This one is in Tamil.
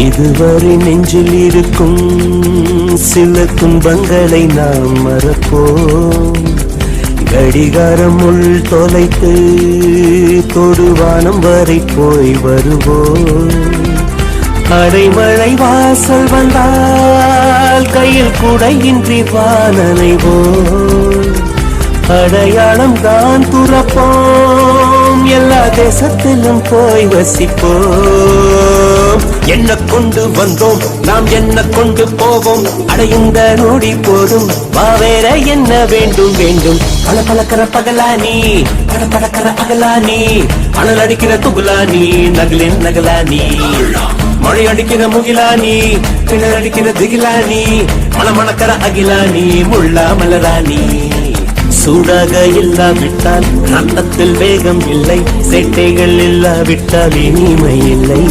இதுவரை நெஞ்சில் இருக்கும் சில துன்பங்களை நாம் மறப்போம். கடிகாரம் உள் தொலைத்து தொடுவானம் வரை போய் வருவோம். அடைமழை வாசல் வந்தால் கையில் குடையின்றி வானனைவோம். அடையாளம் தான் துறப்போம், எல்லா தேசத்திலும் போய் வசிப்போம். என்ன கொண்டு வந்தோம் நாம் என்ன கொண்டு போவோம், அடையுந்த நோடி போதும் வா வேற என்ன வேண்டும் வேண்டும். பல பழக்கிற பகலானி பட படக்கிற அகலானி, அனல் அடிக்கிற துகுலானி நகலின் நகலானி, மழை அடிக்கிற முகிலானி கிணறு அடிக்கிற திகிலானி, மணமணக்கிற அகிலானி முள்ளா மலராணி. சூடாக இல்லாவிட்டால் ரத்தத்தில் வேகம் இல்லை, சேட்டைகள் இல்லாவிட்டால் இனிமை இல்லை.